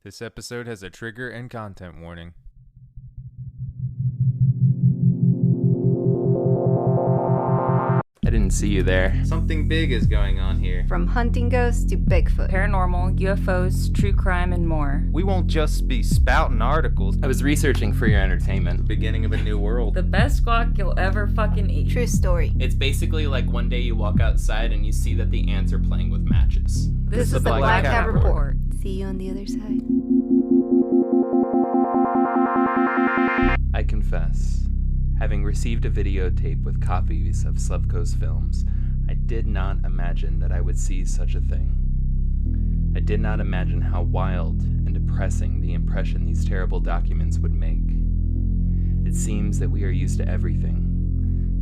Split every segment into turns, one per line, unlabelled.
This episode has a trigger and content warning.
I didn't see you there.
Something big is going on here.
From hunting ghosts to Bigfoot,
paranormal, UFOs, true crime, and more.
We won't just be spouting articles.
I was researching for your entertainment.
Beginning of a new world.
The best guac you'll ever fucking eat.
True story.
It's basically like one day you walk outside and you see that the ants are playing with matches.
This is the Black Cat Report. See you on the other side.
I confess, having received a videotape with copies of Slivko's films, I did not imagine that I would see such a thing. I did not imagine how wild and depressing the impression these terrible documents would make. It seems that we are used to everything.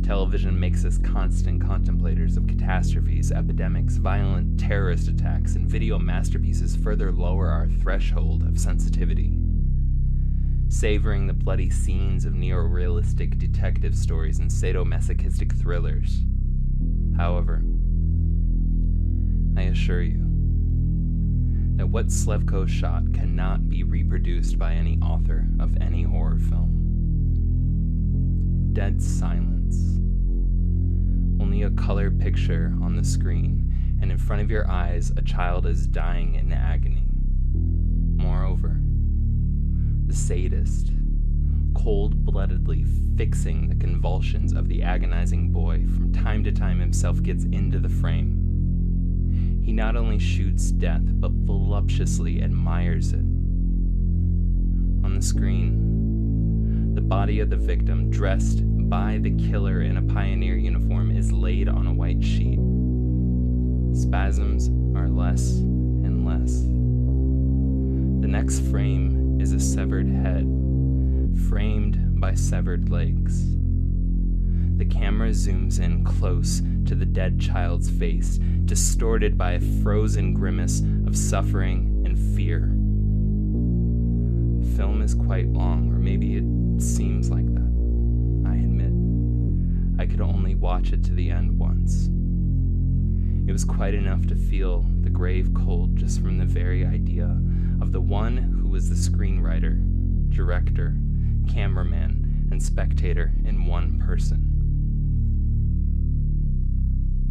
Television makes us constant contemplators of catastrophes, epidemics, violent terrorist attacks, and video masterpieces further lower our threshold of sensitivity. Savoring the bloody scenes of neo-realistic detective stories and sadomasochistic thrillers. However, I assure you that what Slivko shot cannot be reproduced by any author of any horror film. Dead silence. Only a color picture on the screen, and in front of your eyes, a child is dying in agony. Moreover, the sadist, cold-bloodedly fixing the convulsions of the agonizing boy from time to time himself gets into the frame. He not only shoots death, but voluptuously admires it. On the screen, the body of the victim, dressed by the killer in a pioneer uniform, is laid on a white sheet. Spasms are less and less. The next frame is a severed head, framed by severed legs. The camera zooms in close to the dead child's face, distorted by a frozen grimace of suffering and fear. The film is quite long, or maybe it seems like that. I admit, I could only watch it to the end once. It was quite enough to feel the grave cold just from the very idea of the one who was the screenwriter, director, cameraman, and spectator in one person.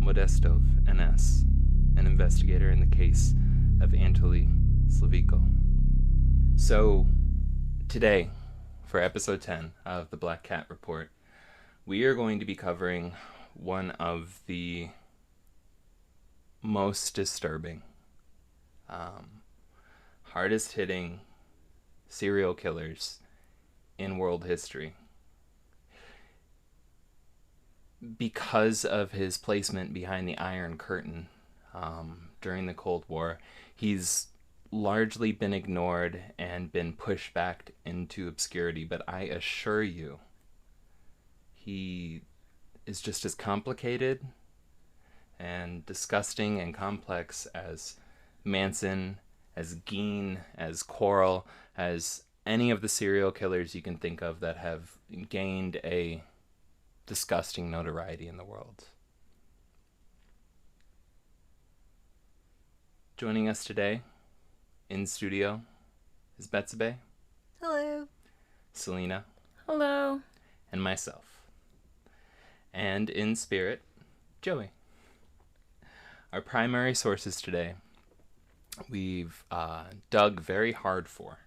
Modestov, NS, an investigator in the case of Anatoly Slivko. So, today, for episode 10 of the Black Cat Report, we are going to be covering one of the most disturbing, hardest-hitting serial killers in world history. Because of his placement behind the Iron Curtain during the Cold War, he's largely been ignored and been pushed back into obscurity, but I assure you, he is just as complicated and disgusting and complex as Manson, as Gein, as Quarles, as any of the serial killers you can think of that have gained a disgusting notoriety in the world. Joining us today in studio is Betsabe.
Hello.
Selena.
Hello.
And myself. And in spirit, Joey. Our primary sources today we've dug very hard for.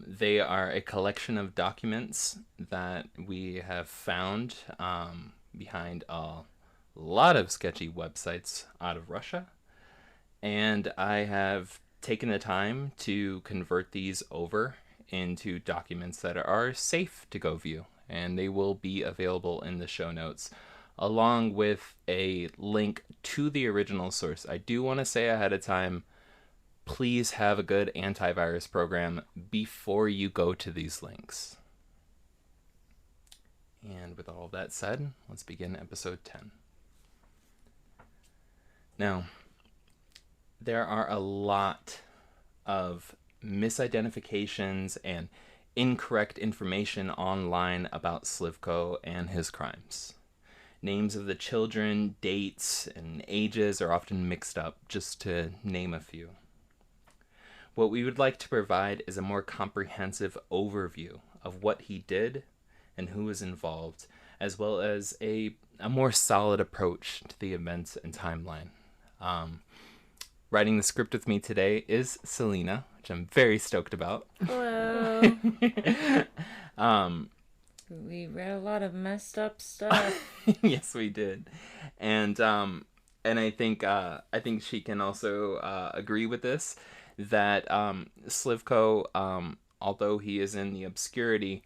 They are a collection of documents that we have found behind a lot of sketchy websites out of Russia. And I have taken the time to convert these over into documents that are safe to go view. And they will be available in the show notes, along with a link to the original source. I do want to say ahead of time, please have a good antivirus program before you go to these links. And with all that said, let's begin episode 10. Now, there are a lot of misidentifications and incorrect information online about Slivko and his crimes. Names of the children, dates, and ages are often mixed up, just to name a few. What we would like to provide is a more comprehensive overview of what he did and who was involved, as well as a more solid approach to the events and timeline. Writing the script with me today is Selena, which I'm very stoked about.
Hello. We read a lot of messed up stuff.
Yes, we did, and I think she can also agree with this, that Slivko, although he is in the obscurity,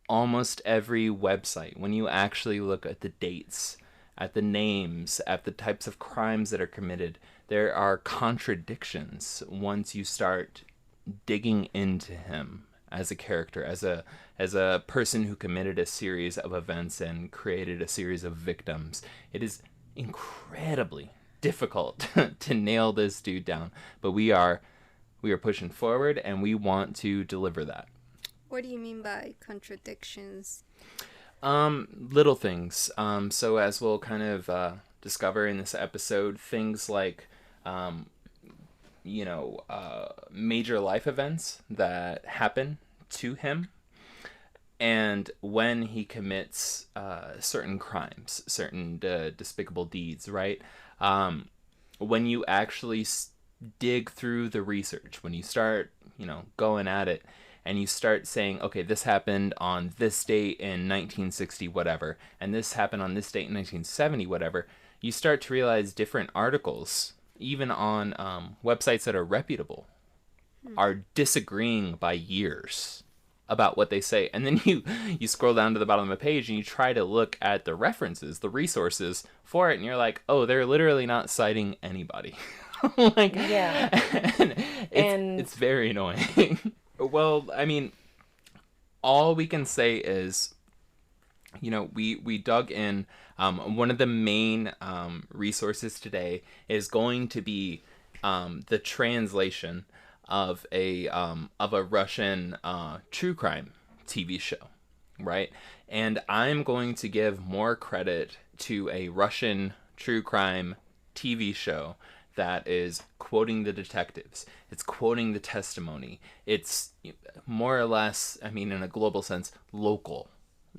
almost every website, when you actually look at the dates, at the names, at the types of crimes that are committed, there are contradictions once you start digging into him as a character, as a person who committed a series of events and created a series of victims. It is incredibly difficult to nail this dude down, but we are pushing forward, and we want to deliver that.
What do you mean by contradictions?
Little things. So as we'll kind of discover in this episode, things like major life events that happen to him, and when he commits certain crimes, certain despicable deeds, right? When you actually dig through the research, when you start, going at it, and you start saying, okay, this happened on this date in 1960 whatever, and this happened on this date in 1970 whatever, you start to realize different articles, even on websites that are reputable, are disagreeing by years about what they say. And then you scroll down to the bottom of the page and you try to look at the references, the resources for it, and you're like, oh, they're literally not citing anybody.
Yeah.
It's very annoying. Well, I mean, all we can say is, we dug in. One of the main resources today is going to be the translation of a Russian true crime TV show, right? And I'm going to give more credit to a Russian true crime TV show that is quoting the detectives. It's quoting the testimony. It's more or less, in a global sense, local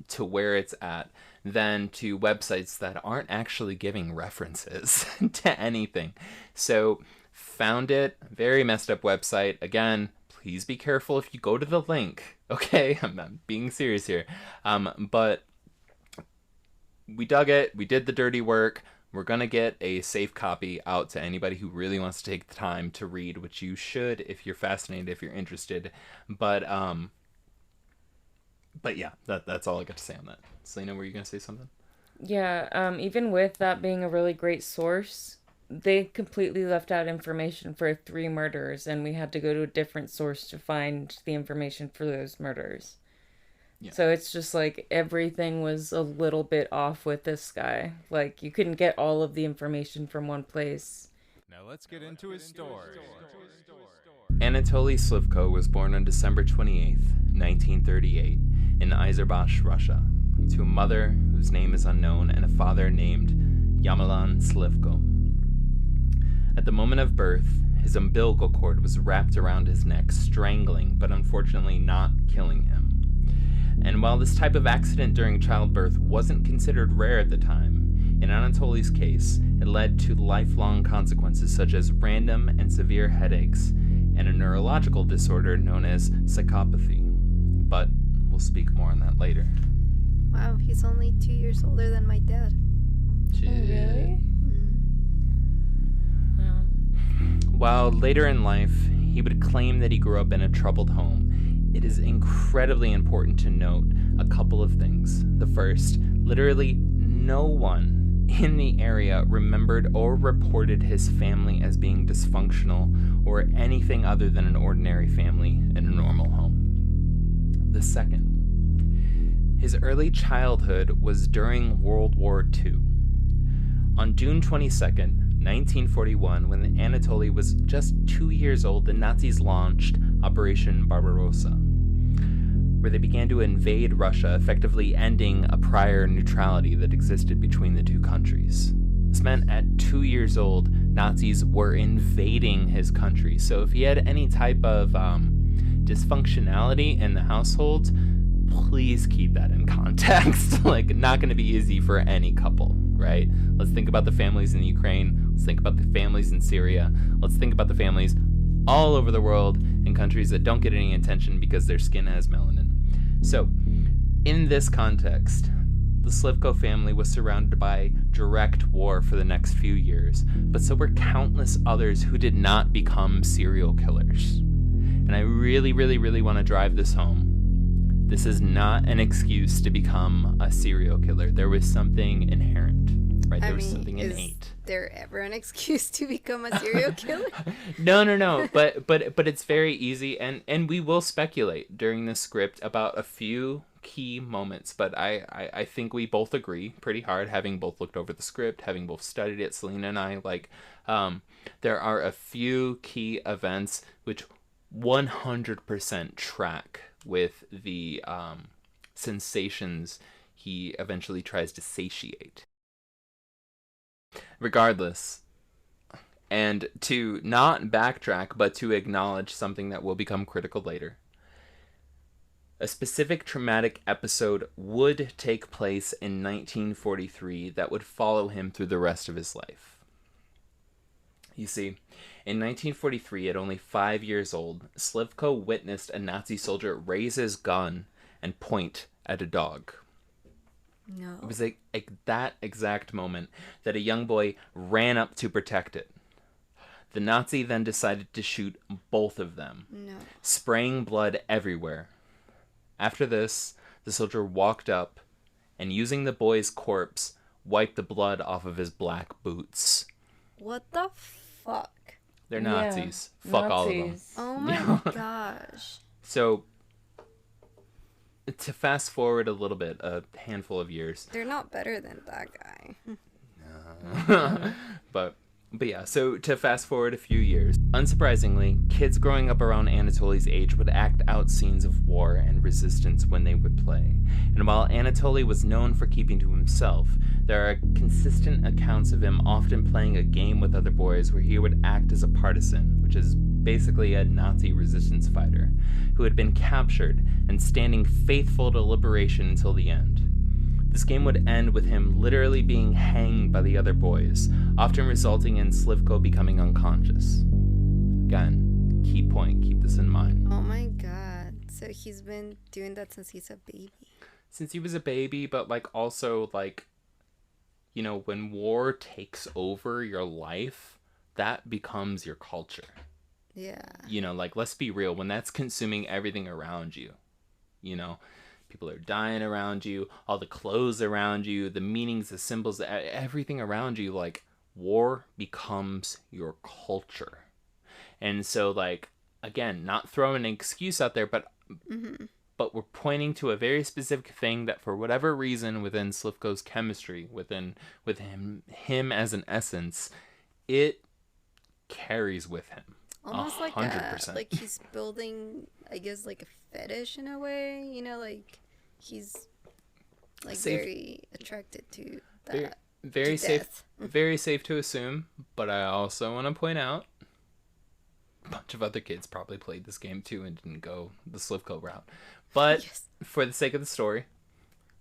to where it's at, than to websites that aren't actually giving references to anything. So found it, very messed up website. Again, please be careful if you go to the link, okay? I'm being serious here. But we dug it, we did the dirty work. We're going to get a safe copy out to anybody who really wants to take the time to read, which you should if you're fascinated, if you're interested. But yeah, that's all I got to say on that. Selena, were you going to say something?
Yeah, even with that being a really great source, they completely left out information for 3 murders, and we had to go to a different source to find the information for those murders. Yeah. So it's just like everything was a little bit off with this guy. Like, you couldn't get all of the information from one place.
Now let's get into his story.
Anatoly Slivko was born on December 28th, 1938, in Iserbash, Russia, to a mother whose name is unknown and a father named Yemelianovich Slivko. At the moment of birth, his umbilical cord was wrapped around his neck, strangling, but unfortunately not killing him. And while this type of accident during childbirth wasn't considered rare at the time, in Anatoly's case, it led to lifelong consequences such as random and severe headaches and a neurological disorder known as psychopathy. But we'll speak more on that later.
Wow, he's only 2 years older than my dad.
Oh, really?
Wow.
While later in life, he would claim that he grew up in a troubled home, it is incredibly important to note a couple of things. The first, literally no one in the area remembered or reported his family as being dysfunctional or anything other than an ordinary family in a normal home. The second, his early childhood was during World War II. On June 22nd, 1941, when Anatoly was just 2 years old, the Nazis launched Operation Barbarossa, where they began to invade Russia, effectively ending a prior neutrality that existed between the two countries. This meant at 2 years old Nazis were invading his country. So if he had any type of dysfunctionality in the household, please keep that in context. Like, not going to be easy for any couple, right? Let's think about the families in Ukraine. Let's think about the families in Syria. Let's think about the families all over the world in countries that don't get any attention because their skin has melanin. So, in this context, the Slivko family was surrounded by direct war for the next few years, but so were countless others who did not become serial killers. And I really, really, really want to drive this home. This is not an excuse to become a serial killer. There was something inherent, right? There was something innate.
Is there ever an excuse to become a serial killer?
No. But it's very easy, and we will speculate during the script about a few key moments, but I think we both agree pretty hard, having both looked over the script, having both studied it, Selena and I, like, there are a few key events which 100% track with the sensations he eventually tries to satiate. Regardless, and to not backtrack, but to acknowledge something that will become critical later, a specific traumatic episode would take place in 1943 that would follow him through the rest of his life. You see, in 1943, at only 5 years old, Slivko witnessed a Nazi soldier raise his gun and point at a dog.
No.
It was like that exact moment that a young boy ran up to protect it. The Nazi then decided to shoot both of them, spraying blood everywhere. After this, the soldier walked up and, using the boy's corpse, wiped the blood off of his black boots.
What the fuck?
They're Nazis. Fuck all of them.
Oh my gosh. So,
to fast forward a little bit, a handful of years.
They're not better than that guy.
No. But yeah, so to fast forward a few years, unsurprisingly, kids growing up around Anatoly's age would act out scenes of war and resistance when they would play. And while Anatoly was known for keeping to himself, there are consistent accounts of him often playing a game with other boys where he would act as a partisan, which is basically a Nazi resistance fighter, who had been captured and standing faithful to liberation until the end. This game would end with him literally being hanged by the other boys, often resulting in Slivko becoming unconscious. Again, key point, keep this in mind.
Oh my god. So he's been doing that since he's a baby.
Since he was a baby, but like also like, you know, when war takes over your life, that becomes your culture.
Yeah.
You know, like, let's be real, when that's consuming everything around you, you know, people are dying around you, all the clothes around you, the meanings, the symbols, everything around you, like, war becomes your culture. And so, like, again, not throwing an excuse out there, but but we're pointing to a very specific thing that for whatever reason within Slivko's chemistry, with him as an essence, it carries with him.
Almost
100%.
like he's building, I guess, like a fetish in a way, you know, like he's like very attracted to that.
Very safe, very safe to assume, but I also want to point out a bunch of other kids probably played this game too and didn't go the Slivko route. But for the sake of the story,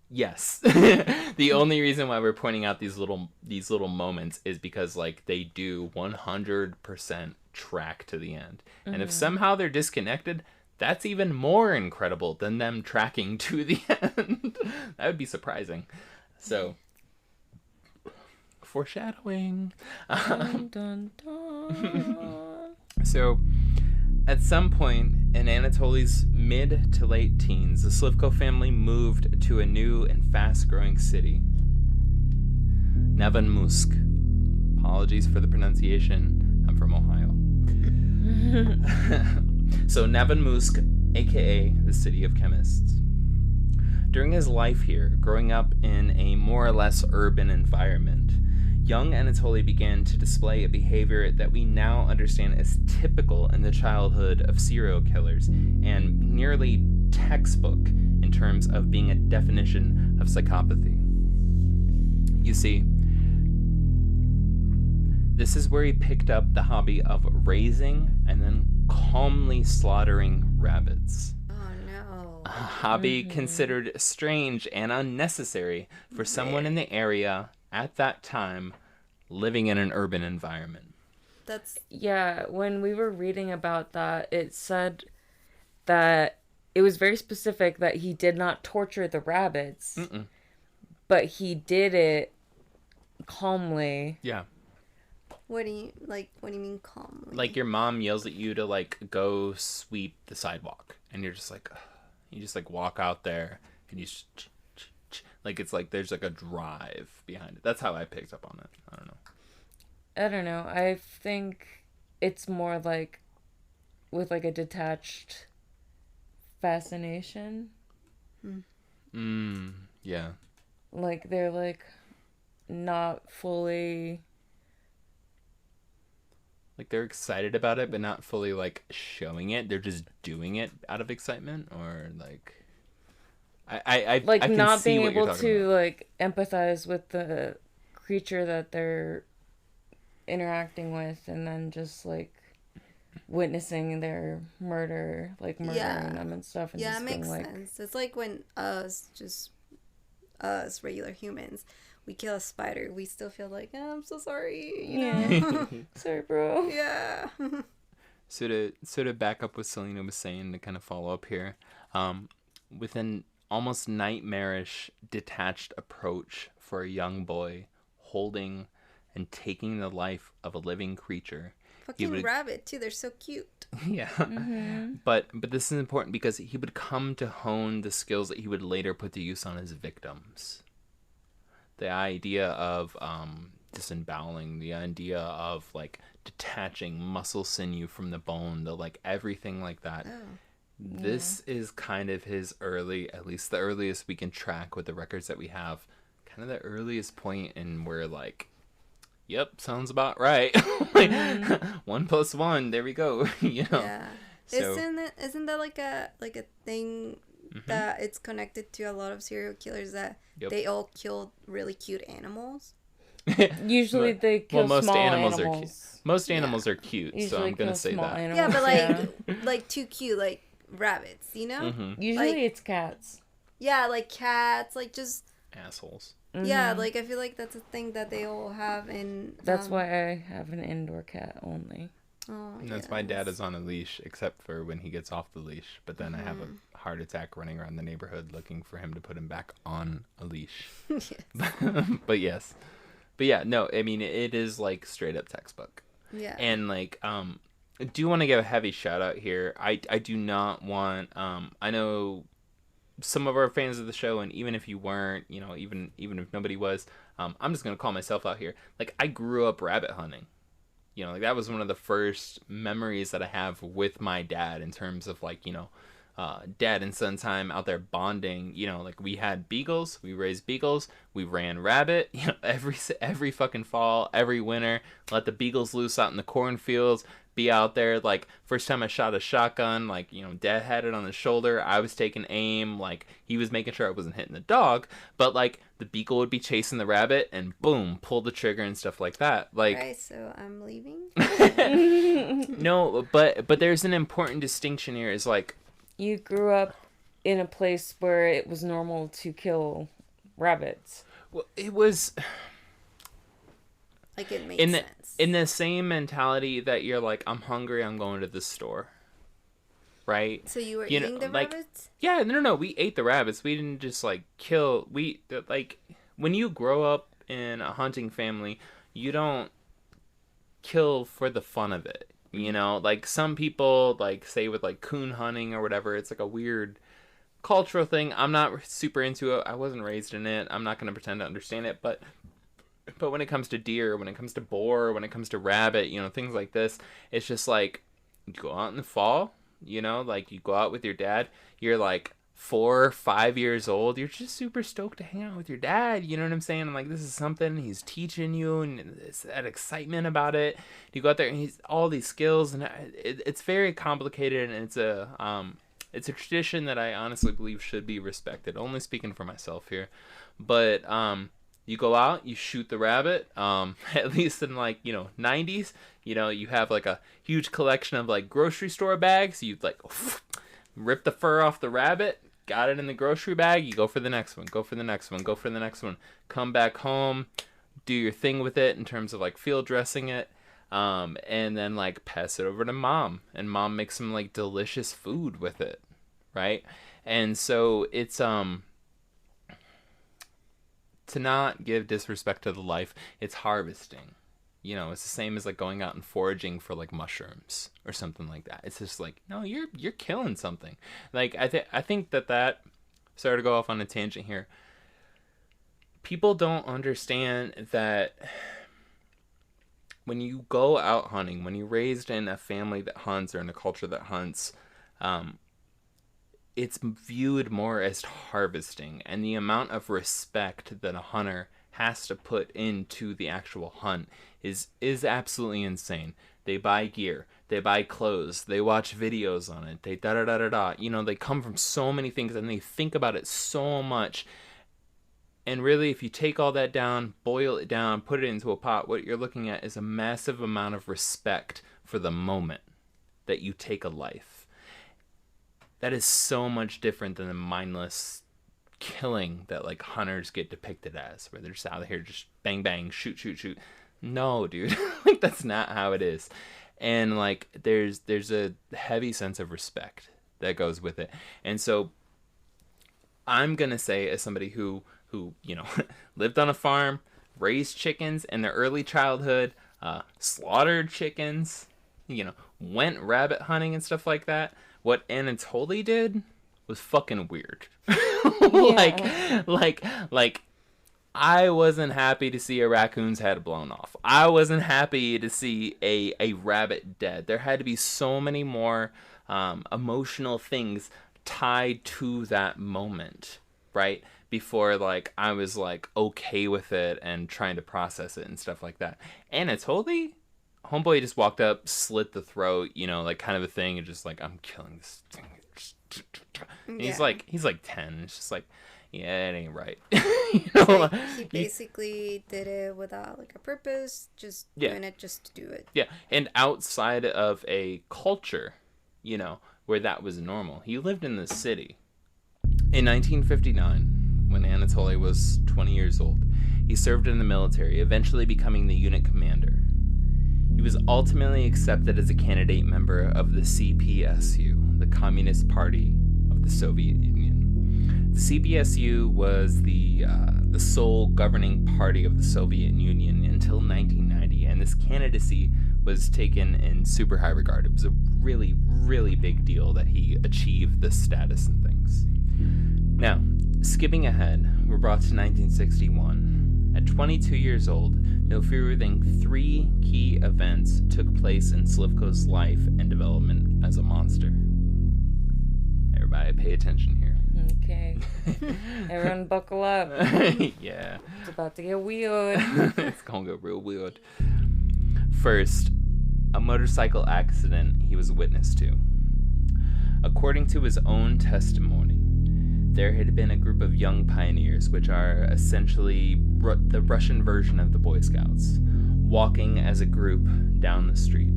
yes. The only reason why we're pointing out these little moments is because, like, they do 100% track to the end. And if somehow they're disconnected, that's even more incredible than them tracking to the end. That would be surprising. So, foreshadowing.
Dun, dun, dun.
So, at some point in Anatoly's mid to late teens, the Slivko family moved to a new and fast-growing city, Nevanmusk. Apologies for the pronunciation. I'm from Ohio. So Nevanmusk, aka the city of chemists. During his life here, growing up in a more or less urban environment, young Anatoly began to display a behavior that we now understand as typical in the childhood of serial killers and nearly textbook in terms of being a definition of psychopathy. You see, this is where he picked up the hobby of raising and then calmly slaughtering rabbits.
Oh,
A hobby considered strange and unnecessary for someone in the area at that time living in an urban environment.
Yeah, when we were reading about that, it said that it was very specific that he did not torture the rabbits, but he did it calmly.
Yeah.
What do you mean calmly?
Like your mom yells at you to like go sweep the sidewalk, and you're just like, ugh. You just like walk out there and you like it's like there's like a drive behind it. That's how I picked up on it. I don't know.
I think it's more like with like a detached fascination.
Yeah.
Like they're like not fully,
like they're excited about it but not fully like showing it. They're just doing it out of excitement, or like I
like
I can
not
see
being
what you're
able
talking
to
about.
like empathize with the creature that they're interacting with, and then just like witnessing their murder, like murdering them and stuff, and
yeah,
just
it
being
makes
like,
sense. It's like when us regular humans, we kill a spider, we still feel like, oh, I'm so sorry, you know.
Sorry, bro.
Yeah.
So to back up what Selena was saying, to kind of follow up here, with an almost nightmarish detached approach for a young boy holding and taking the life of a living creature.
Fucking rabbit too, they're so cute.
Yeah. But this is important because he would come to hone the skills that he would later put to use on his victims. The idea of disemboweling, the idea of like detaching muscle sinew from the bone, the like everything like that. This is kind of his early, at least the earliest we can track with the records that we have, kind of the earliest point in where like, yep, sounds about right. Like, 1 + 1, there we go. You know.
Yeah.
So,
Isn't that like a thing that it's connected to a lot of serial killers that they all kill really cute animals?
Usually they kill small animals.
Are cute. Most animals are cute,
Usually
so I'm gonna say that.
animals.
Yeah, but like like too cute, like rabbits, you know?
Usually
like,
it's cats.
Yeah, like cats, like just
Assholes.
yeah, like I feel like that's a thing that they all have, and
that's why I have an indoor cat only.
Oh,
And that's why Dad is on a leash, except for when he gets off the leash. But then I have a heart attack running around the neighborhood looking for him to put him back on a leash.
Yes.
But yes. But yeah, no, I mean, it is like straight up textbook.
Yeah.
And like, I do want to give a heavy shout out here. I do not want, I know some of our fans of the show, and even if you weren't, you know, even if nobody was, I'm just going to call myself out here. Like, I grew up rabbit hunting. You know, like that was one of the first memories that I have with my dad in terms of like, you know, dad and son time out there bonding. You know, like we had beagles, we raised beagles, we ran rabbit, you know, every fucking fall, every winter, let the beagles loose out in the cornfields, be out there. Like first time I shot a shotgun, like, you know, dad had it on the shoulder, I was taking aim, like he was making sure I wasn't hitting the dog, but like the beagle would be chasing the rabbit and boom, pull the trigger and stuff like that. Like,
right, so I'm leaving.
No, but there's an important distinction here. Is like,
you grew up in a place where it was normal to kill rabbits.
well, it was
Like it makes sense.
In the same mentality that you're like, I'm hungry, I'm going to the store, right?
So you were eating the
like,
rabbits?
Yeah, no, we ate the rabbits. We didn't just like kill. We like when you grow up in a hunting family, you don't kill for the fun of it. You know, like some people like say with like coon hunting or whatever, it's like a weird cultural thing. I'm not super into it. I wasn't raised in it. I'm not going to pretend to understand it, but when it comes to deer, when it comes to boar, when it comes to rabbit, you know, things like this, it's just like you go out in the fall, you know, like you go out with your dad, you're like 4 or 5 years old, you're just super stoked to hang out with your dad, you know what I'm saying? I'm like, this is something he's teaching you, and it's that excitement about it. You go out there and he's all these skills, and it's very complicated, and it's a tradition that I honestly believe should be respected. Only speaking for myself here, but You go out, you shoot the rabbit. At least in, like, 90s, you have, like, a huge collection of, like, grocery store bags. You, like, rip the fur off the rabbit, got it in the grocery bag, you go for the next one, go for the next one, go for the next one. Come back home, do your thing with it in terms of, like, field dressing it. And then, like, pass it over to mom. And mom makes some, like, delicious food with it, right? And so it's, to not give disrespect to the life, it's harvesting. It's the same as, like, going out and foraging for, like, mushrooms or something like that. It's just like, no, you're killing something. Like, I think that sorry to go off on a tangent here. People don't understand that when you go out hunting, when you're raised in a family that hunts or in a culture that hunts, it's viewed more as harvesting, and the amount of respect that a hunter has to put into the actual hunt is absolutely insane. They buy gear, they buy clothes, they watch videos on it, they they come from so many things, and they think about it so much. And really, if you take all that down, boil it down, put it into a pot, what you're looking at is a massive amount of respect for the moment that you take a life. That is so much different than the mindless killing that, like, hunters get depicted as, where they're just out here just bang, bang, shoot, shoot, shoot. No, dude. Like, that's not how it is. And, like, there's a heavy sense of respect that goes with it. And so I'm going to say, as somebody who lived on a farm, raised chickens in their early childhood, slaughtered chickens, went rabbit hunting and stuff like that, what Anatoly did was fucking weird. Like, I wasn't happy to see a raccoon's head blown off. I wasn't happy to see a rabbit dead. There had to be so many more emotional things tied to that moment, right? Before, like, I was, like, okay with it and trying to process it and stuff like that. Anatoly, homeboy just walked up, slit the throat, like, kind of a thing, and just like, I'm killing this thing. And he's like 10. It's just like, yeah, it ain't right.
Like, he basically did it without, like, a purpose, just doing it just to do it.
Yeah, and outside of a culture, where that was normal. He lived in the city. In 1959, when Anatoly was 20 years old, he served in the military, eventually becoming the unit commander. He was ultimately accepted as a candidate member of the CPSU, the Communist Party of the Soviet Union. The CPSU was the sole governing party of the Soviet Union until 1990, and this candidacy was taken in super high regard. It was a really, really big deal that he achieved this status and things. Now, skipping ahead, we're brought to 1961. At 22 years old, no fewer than 3 key events took place in Slivko's life and development as a monster. Everybody pay attention here.
Okay. Everyone buckle up.
Yeah.
It's about to get weird.
It's gonna get real weird. First, a motorcycle accident he was witness to. According to his own testimony, there had been a group of young pioneers, which are essentially the Russian version of the Boy Scouts, walking as a group down the street.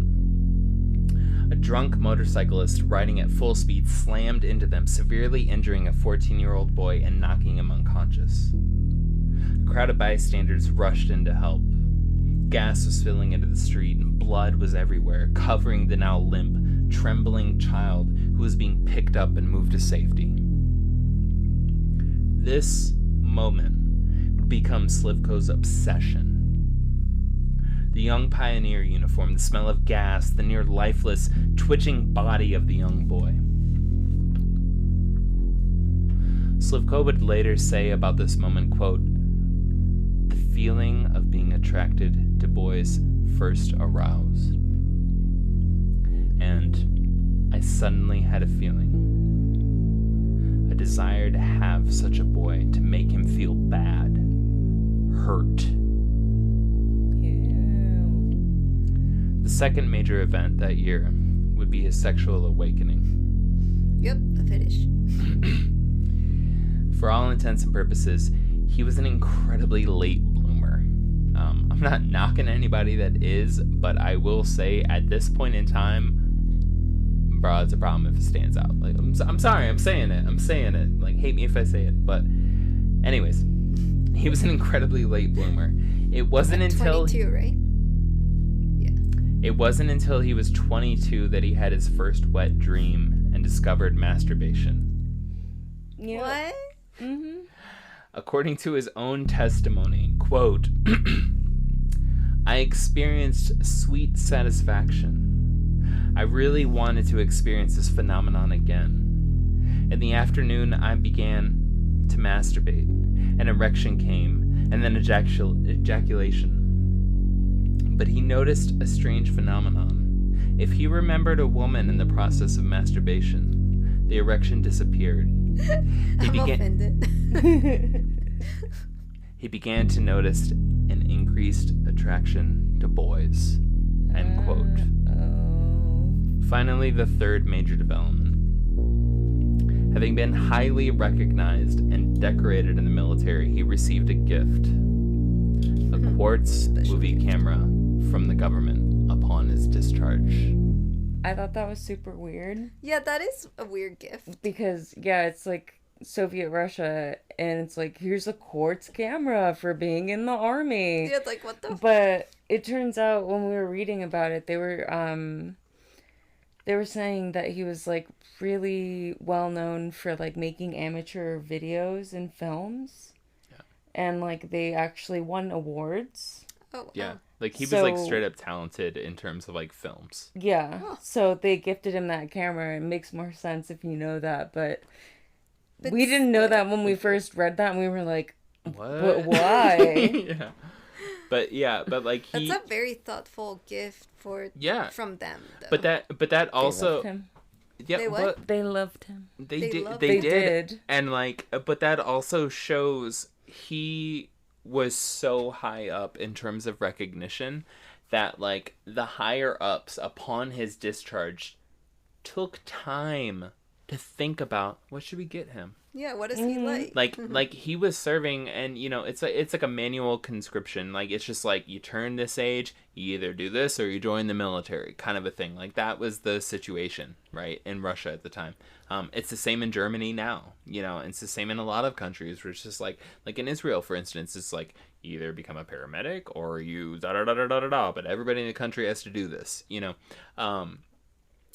A drunk motorcyclist riding at full speed slammed into them, severely injuring a 14-year-old boy and knocking him unconscious. A crowd of bystanders rushed in to help. Gas was filling into the street and blood was everywhere, covering the now limp, trembling child who was being picked up and moved to safety. This moment would become Slivko's obsession. The young pioneer uniform, the smell of gas, the near lifeless, twitching body of the young boy. Slivko would later say about this moment, quote, "The feeling of being attracted to boys first aroused. And I suddenly had a feeling. A desire to have such a boy, to make him feel bad, hurt." The second major event that year would be his sexual awakening.
Yep, a fetish.
For all intents and purposes, he was an incredibly late bloomer. I'm not knocking anybody that is, but I will say at this point in time, bro, it's a problem if it stands out. Like, I'm sorry, I'm saying it. Like, hate me if I say it. But anyways, he was an incredibly late bloomer. It wasn't until
22, right? Yeah.
It wasn't until he was 22 that he had his first wet dream and discovered masturbation.
Yeah.
What?
Mm-hmm.
According to his own testimony, quote, I experienced sweet satisfaction. I really wanted to experience this phenomenon again. In the afternoon, I began to masturbate. An erection came, and then ejaculation. But he noticed a strange phenomenon. If he remembered a woman in the process of masturbation, the erection disappeared.
I'm offended.
He began to notice an increased attraction to boys. End quote. Finally, the third major development. Having been highly recognized and decorated in the military, he received a gift. A quartz movie camera from the government upon his discharge.
I thought that was super weird.
Yeah, that is a weird gift.
Because, yeah, it's like Soviet Russia, and it's like, here's a quartz camera for being in the army.
Yeah, like, what the
But it turns out when we were reading about it, they were saying that he was, like, really well known for, like, making amateur videos and films. Yeah. And, like, they actually won awards.
Oh,
yeah. Like, he was, like, straight up talented in terms of, like, films.
Yeah. Huh. So they gifted him that camera. It makes more sense if you know that, but we didn't know that when we first read that, and we were like,
what?
But why?
Yeah. But like
That's a very thoughtful gift from them, though.
But that also...
They loved him.
Yeah,
they what?
but
they loved him.
They did. And, like, but that also shows he was so high up in terms of recognition that, like, the higher ups upon his discharge took time to think about, what should we get him?
Yeah, what is he like?
Like he was serving, and, you know, it's like a manual conscription. Like, it's just like, you turn this age, you either do this or you join the military, kind of a thing. Like, that was the situation, right, in Russia at the time. It's the same in Germany now, you know, and it's the same in a lot of countries where it's just like in Israel, for instance, it's like, you either become a paramedic or you da-da-da-da-da-da, but everybody in the country has to do this, you know.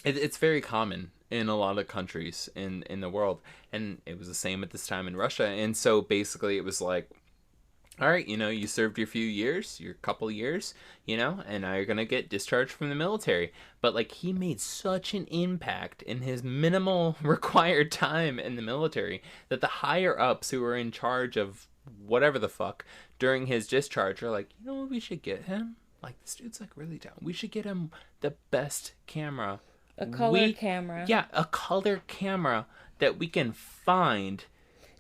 It's very common in a lot of countries in the world, and it was the same at this time in Russia. And so basically it was like, all right, you know, you served your couple years, you know, and now you're gonna get discharged from the military. But, like, he made such an impact in his minimal required time in the military that the higher ups who were in charge of whatever the fuck during his discharge are like, you know what we should get him? Like, this dude's, like, really down. We should get him the best camera.
A color camera.
Yeah, a color camera that we can find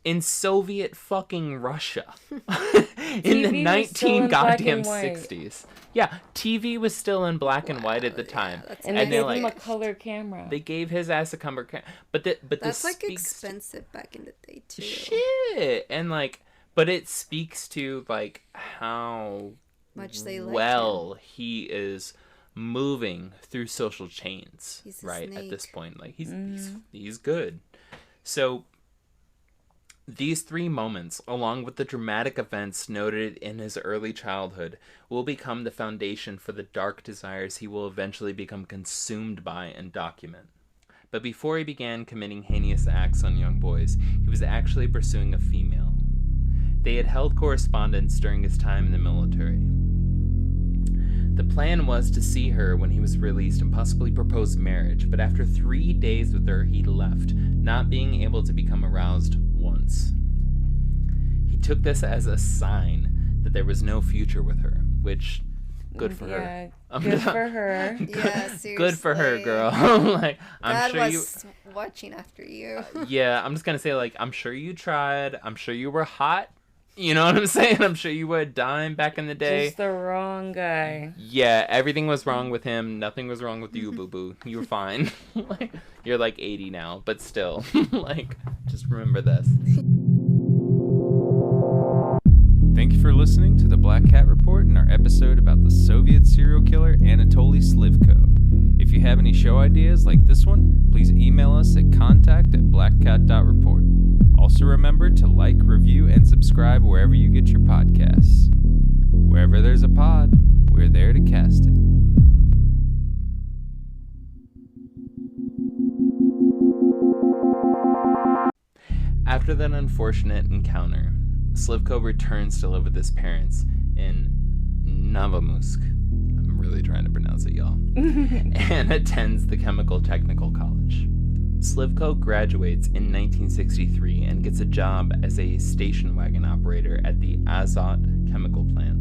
in Soviet fucking Russia in the 60s. Yeah, TV was still in black and white at the time.
And they gave him a color camera.
They gave his ass a color camera. But
that's like expensive back in the day too.
Shit. And, like, but it speaks to, like, how
much they like
well
him.
He is moving through social chains,
he's
right?
Snake.
At this point, like, he's good. So these three moments, along with the dramatic events noted in his early childhood, will become the foundation for the dark desires he will eventually become consumed by and document. But before he began committing heinous acts on young boys, he was actually pursuing a female. They had held correspondence during his time in the military. The plan was to see her when he was released and possibly propose marriage, but after 3 days with her, he left, not being able to become aroused once. He took this as a sign that there was no future with her, which, good for her.
Good for her.
Yeah, seriously.
Good for her, girl. Like, I'm
God
sure
was watching after you.
Yeah, I'm just gonna say, like, I'm sure you tried. I'm sure you were hot. You know what I'm saying? I'm sure you were a dime back in the day.
Just the wrong guy.
Yeah, everything was wrong with him. Nothing was wrong with you, boo-boo. You were fine. Like, you're like 80 now, but still. Like, just remember this.
listening to the Black Cat Report and our episode about the Soviet serial killer Anatoly Slivko. If you have any show ideas like this one, please email us at contact@blackcat.report. Also remember to like, review, and subscribe wherever you get your podcasts. Wherever there's a pod, we're there to cast it.
After that unfortunate encounter, Slivko returns to live with his parents in Novomusk. I'm really trying to pronounce it, y'all. And attends the Chemical Technical College. Slivko graduates in 1963 and gets a job as a station wagon operator at the Azot chemical plant.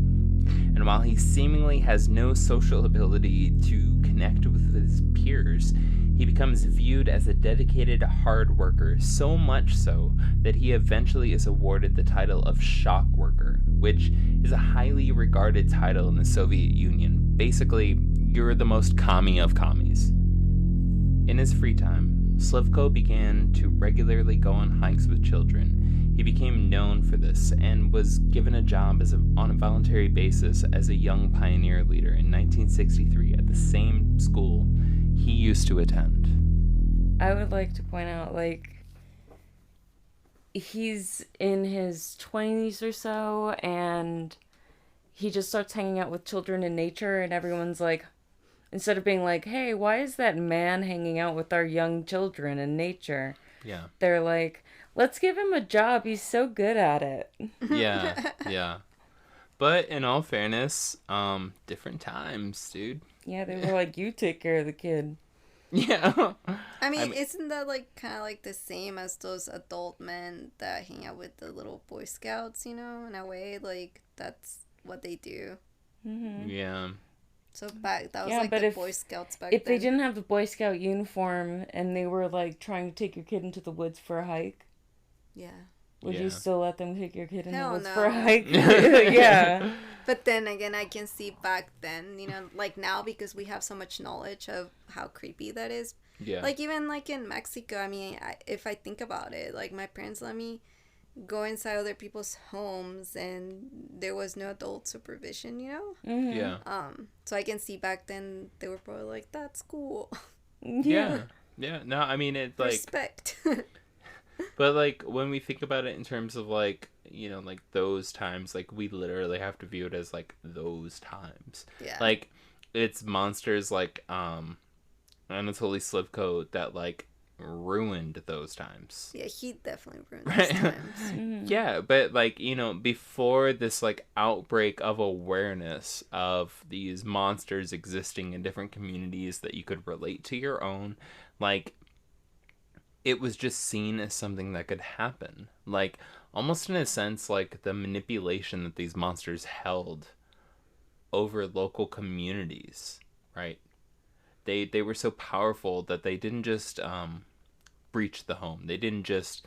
And while he seemingly has no social ability to connect with his peers, he becomes viewed as a dedicated hard worker, so much so that he eventually is awarded the title of shock worker, which is a highly regarded title in the Soviet Union. Basically, you're the most commie of commies. In his free time, Slivko began to regularly go on hikes with children. He became known for this and was given a job on a voluntary basis as a young pioneer leader in 1963 at the same school he used to attend.
I would like to point out, he's in his 20s or so, and he just starts hanging out with children in nature, and everyone's like, instead of being like, hey, why is that man hanging out with our young children in nature?
Yeah.
They're like, let's give him a job. He's so good at it.
Yeah. But in all fairness, different times, dude.
Yeah, they were like, you take care of the kid.
Yeah.
I mean, isn't that kind of the same as those adult men that hang out with the little Boy Scouts, in a way? That's what they do.
Mm-hmm.
Yeah.
So that was the Boy Scouts back
if
then.
they didn't have the Boy Scout uniform and they were trying to take your kid into the woods for a hike, would you still let them take your kid in the woods for a hike? Yeah.
But then again, I can see back then, now, because we have so much knowledge of how creepy that is.
Yeah.
Even in Mexico, I mean, if I think about it, my parents let me go inside other people's homes and there was no adult supervision,
Mm-hmm.
Yeah.
So I can see back then they were probably like, that's cool.
Yeah. No, I mean, it's
respect.
But when we think about it in terms of those times, we literally have to view it as those times.
Yeah.
It's monsters Anatoly Slivko that ruined those times.
Yeah, he definitely ruined those times.
Mm-hmm.
Yeah, but before this outbreak of awareness of these monsters existing in different communities that you could relate to your own, it was just seen as something that could happen. Almost in a sense, the manipulation that these monsters held over local communities, right? They were so powerful that they didn't just breach the home. They didn't just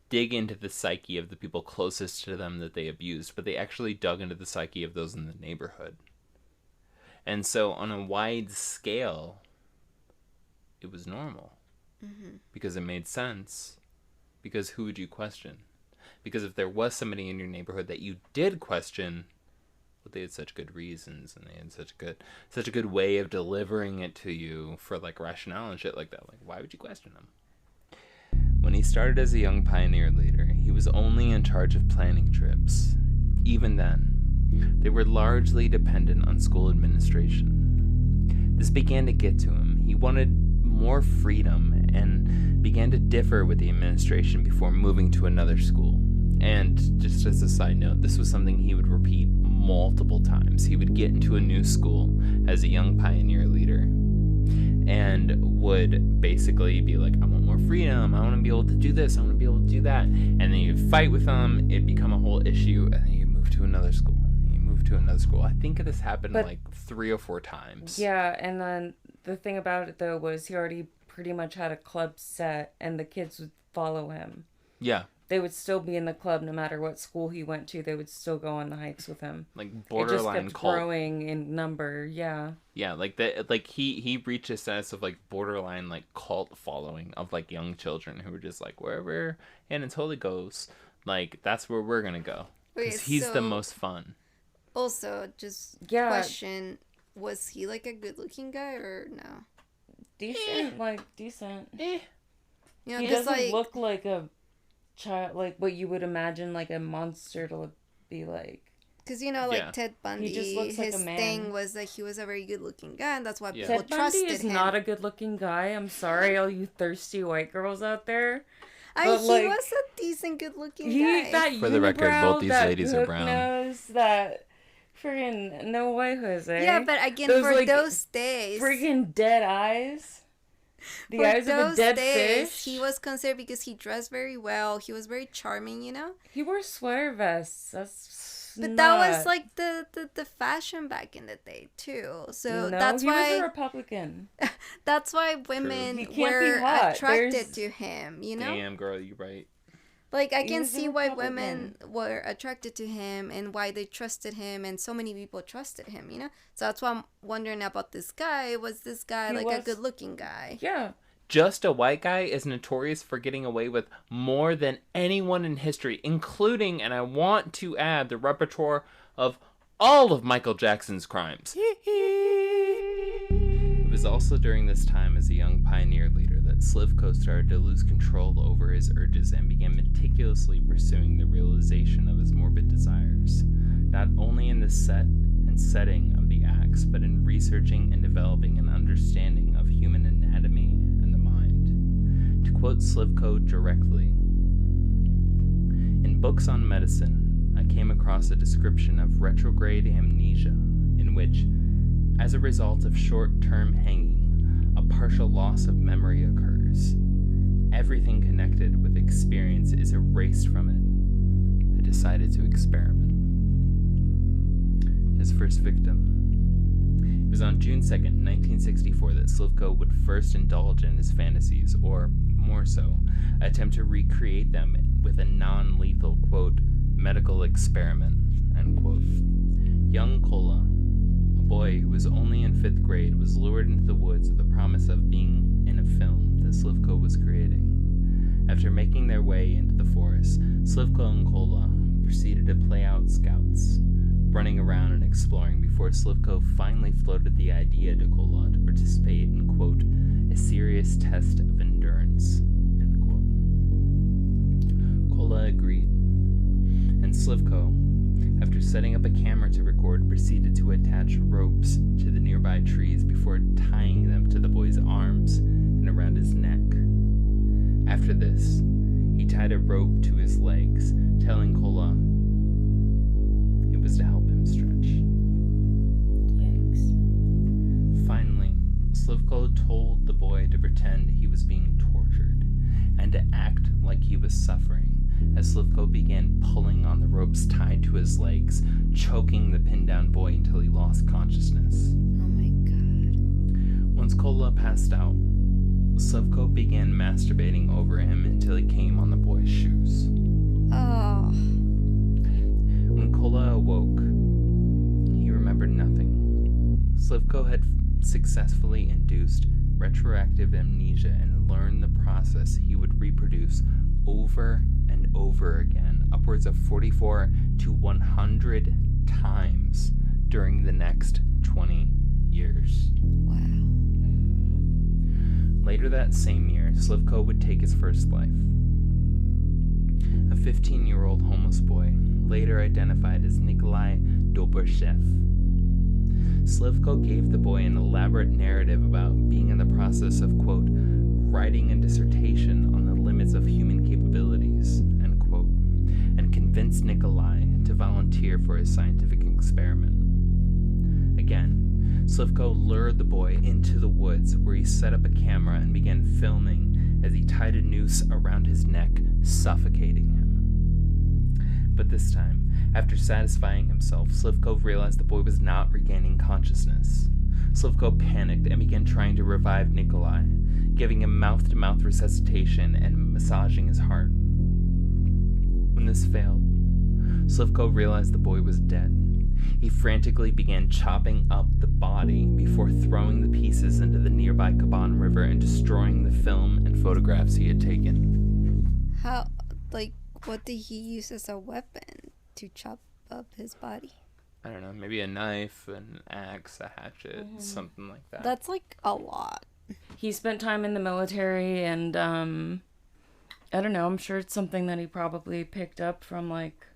dig into the psyche of the people closest to them that they abused, but they actually dug into the psyche of those in the neighborhood. And so on a wide scale, it was normal. Mm-hmm. Because it made sense. Because who would you question? Because if there was somebody in your neighborhood that you did question, well, they had such good reasons and they had such a good way of delivering it to you for rationale and shit like that. Why would you question them? When he started as a young pioneer leader, he was only in charge of planning trips. Even then, they were largely dependent on school administration. This began to get to him. He wanted more freedom and began to differ with the administration before moving to another school. And just as a side note, this was something he would repeat multiple times. He would get into a new school as a young pioneer leader and would basically be like, I want more freedom, I want to be able to do this, I want to be able to do that. And then you'd fight with them, it'd become a whole issue, and then you move to another school. I think this happened 3 or 4 times.
Yeah, and then the thing about it, though, was he already pretty much had a club set, and the kids would follow him.
Yeah.
They would still be in the club no matter what school he went to. They would still go on the hikes with him.
Borderline
it just kept
cult.
growing in number, yeah.
Yeah, he reached a status of borderline cult following of young children who were just wherever Anatoly goes, that's where we're gonna go.
Okay,
Because he's the
so
most fun.
Also, just
Yeah.
question: was he like a good-looking guy or no?
Decent.
You know,
He
'cause,
doesn't look like a child, like what you would imagine like a monster to be like.
Because, you know, like
Yeah.
Ted Bundy,
He just looks like
his
a man.
thing was that he was a very good-looking guy, and that's why
Yeah.
people
Ted Bundy
trusted
is
him.
not a good-looking guy. I'm sorry, all you thirsty white girls out there.
He
but, like,
was a decent, good-looking
He
guy.
that
For the record,
unibrow,
both these
that
ladies are
hook
brown.
Nose, that friggin' no way, Jose.
Yeah, but again,
Those,
for
like,
those days,
friggin' dead eyes. The
for
eyes of a
those
dead
days,
fish.
he was considered because he dressed very well. He was very charming, you know.
He wore sweater vests.
But that was like the fashion back in the day too. So
no,
that's
he was a
why
Republican.
that's why women
He can't be
were
hot.
attracted
There's-
to him. You know.
Damn, girl, you right.
Like, I
He
can
was a
see why
Republican.
women were attracted to him and why they trusted him, and so many people trusted him, you know? So that's why I'm wondering about this guy. Was this guy
He
like a
was-
good-looking guy?
Yeah.
Just a white guy is notorious for getting away with more than anyone in history, including, and I want to add, the repertoire of all of Michael Jackson's crimes. It was also during this time as a young pioneer leader that Slivko started to lose control over his urges and began meticulously pursuing the realization of his morbid desires, not only in the set and setting of the acts, but in researching and developing an understanding of human anatomy and the mind. To quote Slivko directly, "In books on medicine, I came across a description of retrograde amnesia, in which, as a result of short-term hanging, a partial loss of memory occurs. Everything connected with experience is erased from it. I decided to experiment." His first victim. It was on June 2nd, 1964 that Slivko would first indulge in his fantasies, or, more so, attempt to recreate them with a non-lethal, quote, medical experiment, end quote. Young Kola, a boy who was only in 5th grade, was lured into the woods with the promise of being in a film that Slivko was creating. After making their way into the forest, Slivko and Kola proceeded to play out scouts, running around and exploring before Slivko finally floated the idea to Kola to participate in, quote, a serious test of endurance, end quote. Kola agreed, and Slivko, after setting up a camera to record, proceeded to attach ropes to the nearby trees before tying them to the boy's arms and around his neck. After this, he tied a rope to his legs, telling Kola it was to help him stretch.
Yikes.
Finally, Slivko told the boy to pretend he was being tortured and to act like he was suffering, as Slivko began pulling on the ropes tied to his legs, choking the pinned-down boy until he lost consciousness.
Oh my god.
Once Kola passed out, Slivko began masturbating over him until he came on the boy's shoes.
Oh.
When Kola awoke, he remembered nothing. Slivko had successfully induced retroactive amnesia and learned the process he would reproduce over and over again, upwards of 44 to 100 times during the next 20 years.
Wow.
Later that same year, Slivko would take his first life. A 15-year-old homeless boy, later identified as Nikolai Dobryshev. Slivko gave the boy an elaborate narrative about being in the process of, quote, writing a dissertation on the limits of human capabilities, end quote, and convinced Nikolai to volunteer for his scientific experiment. Again, Slivko lured the boy into the woods, where he set up a camera and began filming as he tied a noose around his neck, suffocating him. But this time, after satisfying himself, Slivko realized the boy was not regaining consciousness. Slivko panicked and began trying to revive Nikolai, giving him mouth-to-mouth resuscitation and massaging his heart. When this failed, Slivko realized the boy was dead. He frantically began chopping up the body before throwing the pieces into the nearby Kaban River and destroying the film and photographs he had taken.
How, like, what did he use as a weapon? to chop up his body?
I don't know, maybe a knife, an axe, a hatchet, something like that.
That's like a lot.
He spent time in the military, and I don't know, I'm sure it's something that he probably picked up from like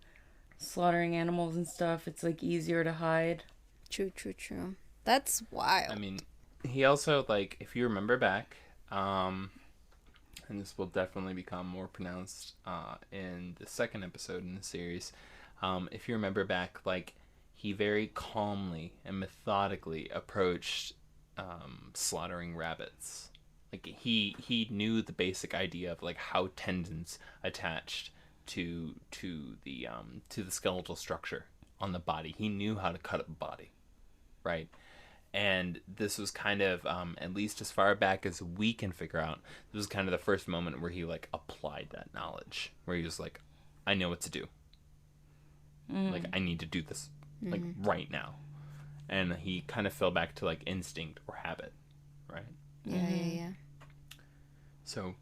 slaughtering animals and stuff. It's like easier to hide.
True. That's wild.
I mean, he also, like, if you remember back, and this will definitely become more pronounced in the second episode in the series, if you remember back, like, he very calmly and methodically approached slaughtering rabbits. Like, he knew the basic idea of, like, how tendons attached to the skeletal structure on the body. He knew how to cut up a body, right? And this was kind of, at least as far back as we can figure out, this was kind of the first moment where he, like, applied that knowledge, where he was like, I know what to do. Like, I need to do this, like, right now. And he kind of fell back to, like, instinct or habit, right?
Yeah.
So,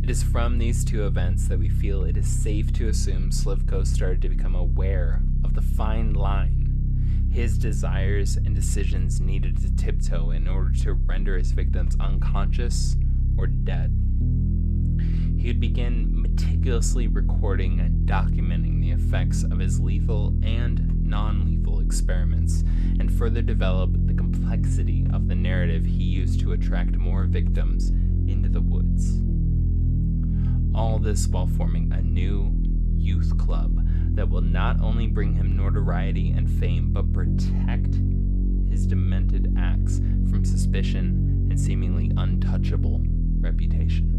it is from these two events that we feel it is safe to assume Slivko started to become aware of the fine line his desires and decisions needed to tiptoe in order to render his victims unconscious or dead. He would begin meticulously recording and documenting the effects of his lethal and non-lethal experiments, and further develop the complexity of the narrative he used to attract more victims into the woods. All this while forming a new youth club that will not only bring him notoriety and fame, but protect his demented acts from suspicion and seemingly untouchable reputation.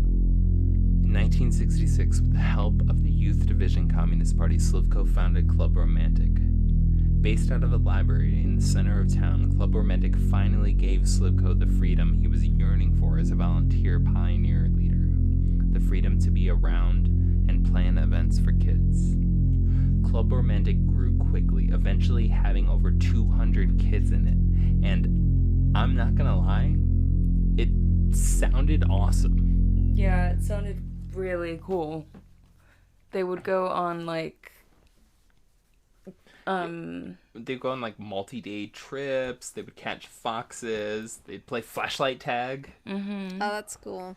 In 1966, with the help of the Youth Division Communist Party, Slivko founded Club Romantic. Based out of a library in the center of town, Club Romantic finally gave Slivko the freedom he was yearning for as a volunteer pioneer leader. The freedom to be around and plan events for kids. Club Romantic grew quickly, eventually having over 200 kids in it. And I'm not gonna lie, it sounded awesome.
Yeah, it sounded really cool. They would go on like
they'd go on like multi-day trips, they would catch foxes, they'd play flashlight tag.
Oh, that's cool.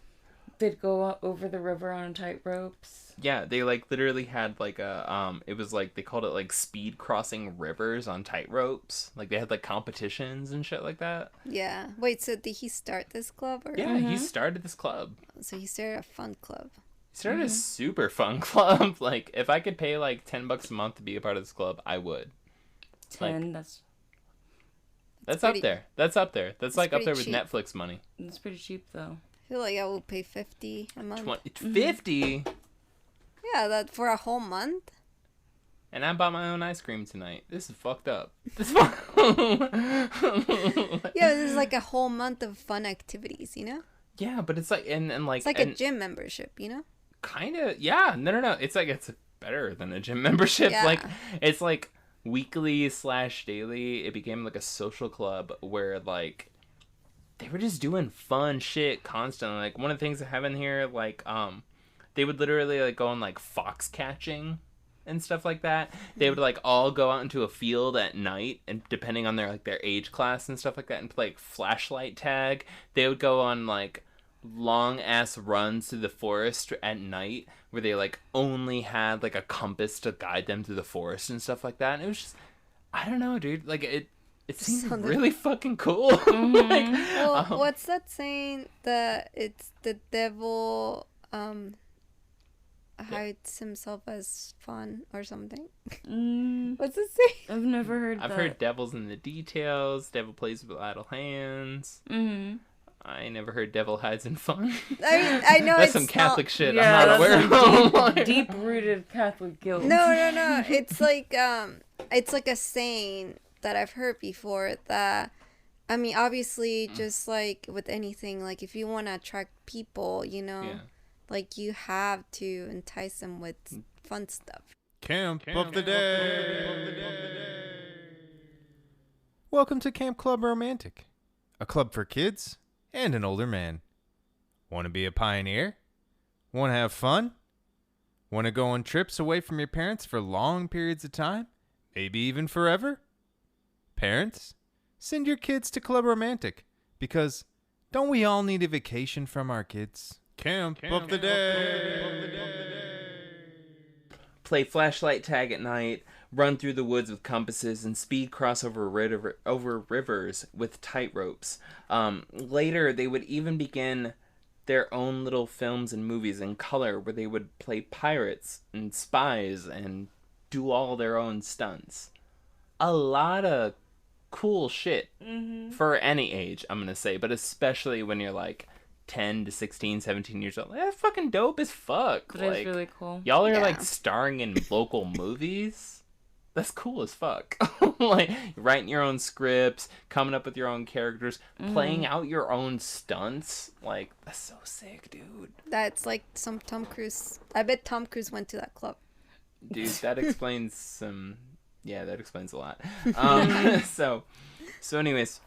They'd go over the river on tight ropes.
Yeah, they like literally had like a it was like they called it like speed crossing rivers on tight ropes. Like they had like competitions and shit like that.
Yeah. Wait, so did he start this club? Or?
Yeah, he started this club.
So he started a fun club.
He started a super fun club. Like if I could pay like $10 a month to be a part of this club, I would.
10,
like, that's up there. That's up there. That's like up there with
cheap.
Netflix money.
It's pretty cheap though.
I feel like I will pay $50 a month.
50?
Yeah, that for a whole month.
And I bought my own ice cream tonight. This is fucked up.
Yeah, this is like a whole month of fun activities, you know?
Yeah, but it's like and like
it's like a gym membership, you know?
Kind of. Yeah. No. It's like it's better than a gym membership.
Yeah.
Like it's like weekly/daily. It became like a social club where like they were just doing fun shit constantly. Like one of the things that happened here, like they would literally like go on like fox catching and stuff like that. They would like all go out into a field at night, and depending on their age class and stuff like that, and play like flashlight tag. They would go on like long ass runs through the forest at night where they like only had like a compass to guide them through the forest and stuff like that. And it was just, I don't know, dude. Like it seemed really fucking cool. Like,
well, what's that saying that it's the devil hides himself as fun or something? What's it say?
I've never heard that.
I've heard devil's in the details. Devil plays with idle hands. I never heard devil hides in fun.
I know
that's
it's
some Catholic shit.
Yeah,
I'm not aware of.
Deep-rooted Catholic guilt.
No. It's like a saying that I've heard before that, I mean, obviously, just like with anything, like if you want to attract people, you know, like you have to entice them with fun stuff.
Camp of the Day. Welcome to Camp Club Romantic, a club for kids and an older man. Want to be a pioneer? Want to have fun? Want to go on trips away from your parents for long periods of time? Maybe even forever? Parents, send your kids to Club Romantic, because don't we all need a vacation from our kids? Camp of the day.
Play flashlight tag at night, run through the woods with compasses, and speed cross over rivers with tight ropes. Later, they would even begin their own little films and movies in color where they would play pirates and spies and do all their own stunts. A lot of cool shit for any age, I'm gonna say, but especially when you're like 10 to 16, 17 years old. That's fucking dope as fuck.
That is really cool.
Y'all are like starring in local movies. That's cool as fuck. Like writing your own scripts, coming up with your own characters, playing out your own stunts. Like, that's so sick, dude.
That's like some Tom Cruise. I bet Tom Cruise went to that club.
Dude, that explains some... Yeah, that explains a lot. So anyways...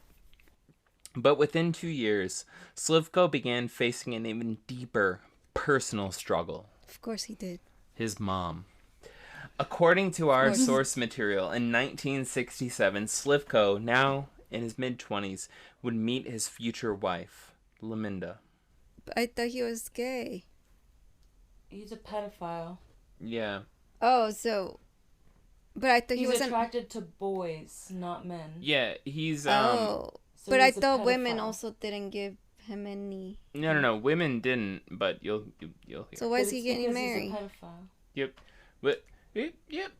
But within 2 years, Slivko began facing an even deeper personal struggle.
Of course he did.
His mom. According to our source material, in 1967, Slivko, now in his mid-20s, would meet his future wife, Laminda.
But I thought he was gay.
He's a pedophile.
Yeah.
Oh, so... But I thought he wasn't...
attracted to boys, not men.
Yeah, he's...
Oh.
So
but I
he's a
thought
pedophile.
Women also didn't give him any...
No, women didn't, but you'll hear.
So why is he getting married?
He's a pedophile.
Yep. But, yep,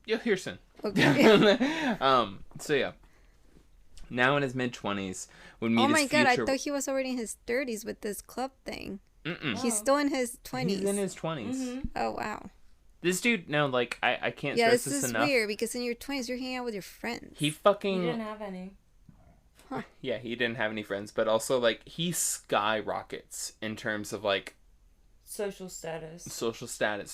you'll hear soon.
Okay.
So yeah. Now in his mid-20s, would meet
Oh my
his
god, I
future...
thought he was already in his 30s with this club thing.
Mm-mm.
He's still in his 20s.
He's in his 20s.
Oh, wow.
This dude, no, like, I can't
Yeah,
stress
this
this
is
enough.
weird because in your 20s, you're hanging out with your friends.
He
He
fucking...
didn't have any.
Yeah, he didn't have any friends, but also, like, he skyrockets in terms of, like...
Social status,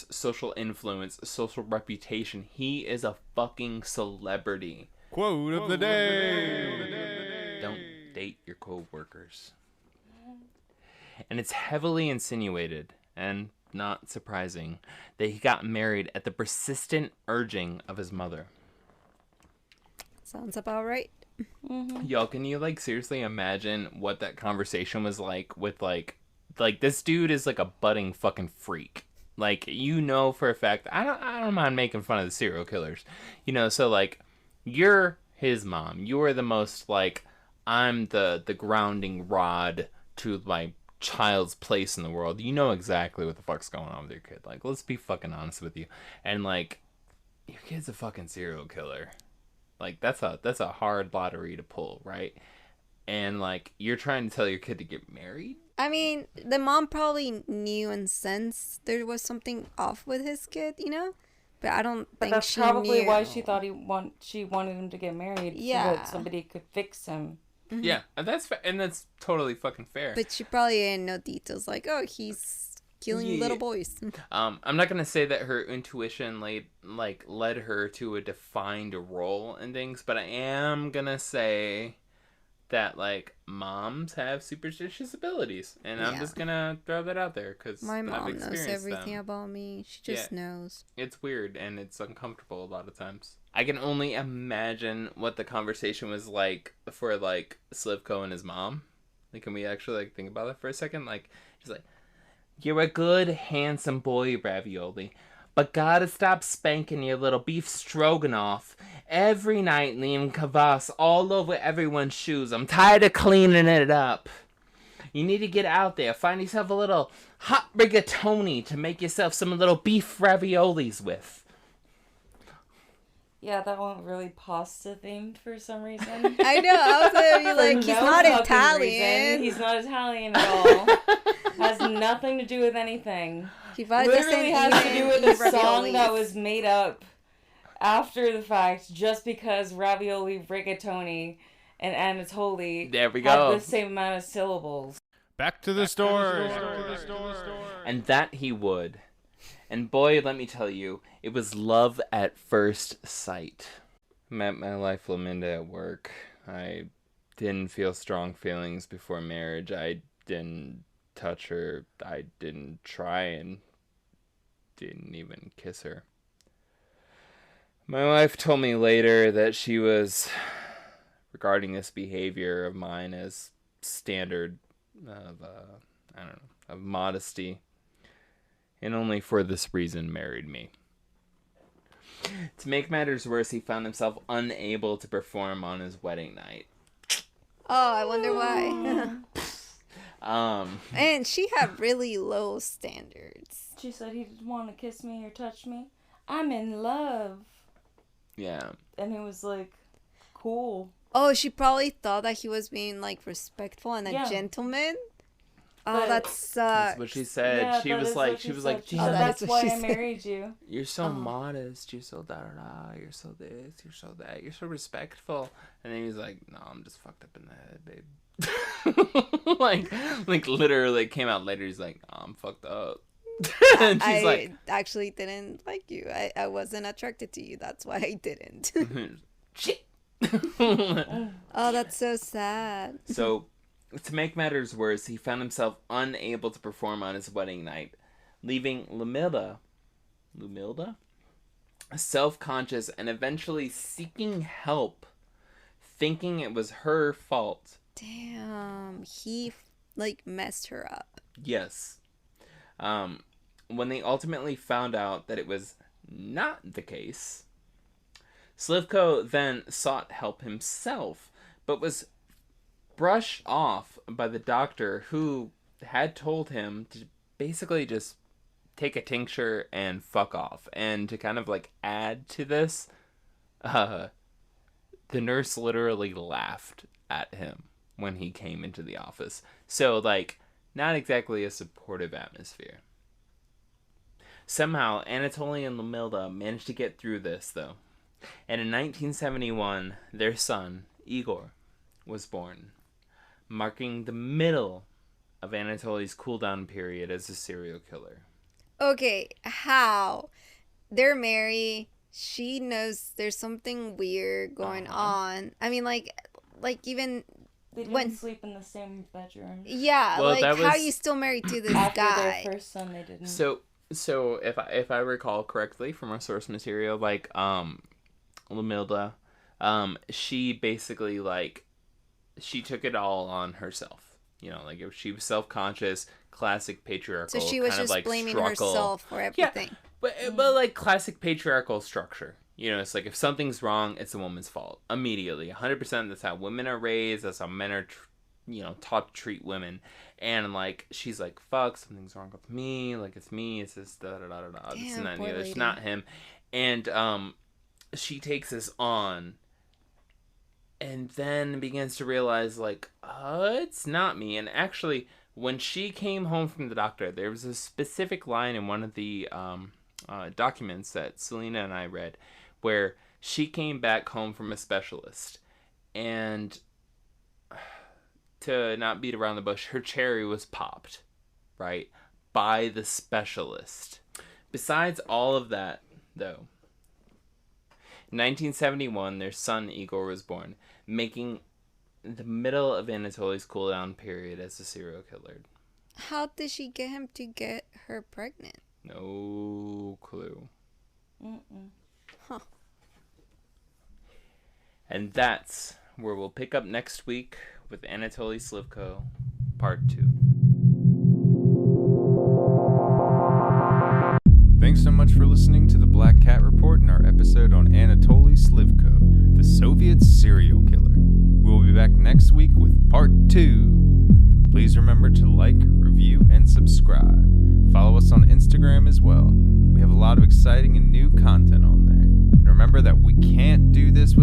social influence, social reputation. He is a fucking celebrity.
Quote of the day.
Don't date your co-workers. And it's heavily insinuated, and not surprising, that he got married at the persistent urging of his mother.
Sounds about right.
Y'all, can you, like, seriously imagine what that conversation was like with, like, this dude is, like, a budding fucking freak. Like, you know for a fact, I don't mind making fun of the serial killers. You know, so, like, you're his mom. You're the most, like, I'm the grounding rod to my child's place in the world. You know exactly what the fuck's going on with your kid. Like, let's be fucking honest with you. And, like, your kid's a fucking serial killer. Like, that's a hard lottery to pull, right? And, like, you're trying to tell your kid to get married?
I mean, the mom probably knew and sensed there was something off with his kid, you know? But I don't think
that's
she
probably
knew.
why she thought she wanted him to get married.
Yeah.
So that somebody could fix him.
Mm-hmm.
Yeah, and that's totally fucking fair.
But she probably didn't know details like, oh, he's killing little boys.
I'm not gonna say that her intuition led her to a defined role in things, but I am gonna say that, like, moms have superstitious abilities, and I'm just gonna throw that out there because
My
I've
mom
experienced
knows everything
them.
about me. She just knows.
It's weird and it's uncomfortable a lot of times. I can only imagine what the conversation was like for, like, Slivko and his mom. Like, can we actually, like, think about that for a second? Like, she's like, "You're a good, handsome boy, Ravioli, but gotta stop spanking your little beef stroganoff every night, leaving kvass all over everyone's shoes. I'm tired of cleaning it up. You need to get out there, find yourself a little hot rigatoni to make yourself some little beef raviolis with."
Yeah, that went really pasta themed for some reason.
I know. I was gonna be like, he's
No
not
fucking
Italian.
reason. He's not Italian at all. Has nothing to do with anything.
He probably
Literally has to do with a song that was made up after the fact just because ravioli, rigatoni, and Anatoly
There we go.
had the same amount of syllables.
Back to the store.
And that he would. And boy, let me tell you, it was love at first sight. Met my wife Laminda at work. I didn't feel strong feelings before marriage. I didn't touch her. I didn't try, and didn't even kiss her. My wife told me later that she was regarding this behavior of mine as standard of, of modesty, and only for this reason married me. To make matters worse, he found himself unable to perform on his wedding night.
Oh, I wonder why. And she had really low standards.
She said he didn't want to kiss me or touch me. I'm in love.
Yeah.
And he was like, cool.
Oh, she probably thought that he was being, like, respectful and a gentleman. Oh, that sucks.
That's what she said.
Yeah,
she was like, Jesus,
that's why I married you.
You're so modest. You're so da-da-da. You're so this. You're so that. You're so respectful. And then he's like, no, I'm just fucked up in the head, babe. like literally came out later. He's like, oh, I'm fucked up. And she's like,
I actually didn't like you. I wasn't attracted to you. That's why I didn't.
Shit.
Oh, that's so sad.
So, to make matters worse, he found himself unable to perform on his wedding night, leaving Lumilda self-conscious and eventually seeking help, thinking it was her fault.
Damn, he messed her up.
Yes. When they ultimately found out that it was not the case, Slivko then sought help himself, but was brushed off by the doctor, who had told him to basically just take a tincture and fuck off. And to kind of add to this, the nurse literally laughed at him when he came into the office. So, not exactly a supportive atmosphere. Somehow, Anatoly and Lumilda managed to get through this, though. And in 1971, their son, Igor, was born, marking the middle of Anatoly's cool-down period as a serial killer.
Okay, how? They're married. She knows there's something weird going on. I mean, even...
They didn't sleep in the same bedroom.
Yeah,
well,
how are you still married to this
After
guy?
Their first son, they didn't.
So if I recall correctly from our source material, Lumilda, she basically she took it all on herself. If she was self-conscious, classic patriarchal.
So she was just blaming herself for everything.
Yeah, but classic patriarchal structure. It's if something's wrong, it's a woman's fault immediately. 100%. That's how women are raised. That's how men are, taught to treat women. And she's like, fuck, something's wrong with me. It's me. It's this da da da da da. This and that and the other. It's not him. And she takes this on, and then begins to realize it's not me. And actually, when she came home from the doctor, there was a specific line in one of the documents that Selena and I read, where she came back home from a specialist, and to not beat around the bush, her cherry was popped, right, by the specialist. Besides all of that, though, in 1971, their son Igor was born, making the middle of Anatoly's cool-down period as a serial killer.
How did she get him to get her pregnant?
No clue.
Huh.
And that's where we'll pick up next week with Anatoly Slivko, Part 2.
Thanks so much for listening to the Black Cat Report and our episode on Anatoly Slivko, the Soviet serial killer. We'll be back next week with Part 2. Please remember to like, review, and subscribe. Follow us on Instagram as well. We have a lot of exciting and new content on there. And remember that we can't do this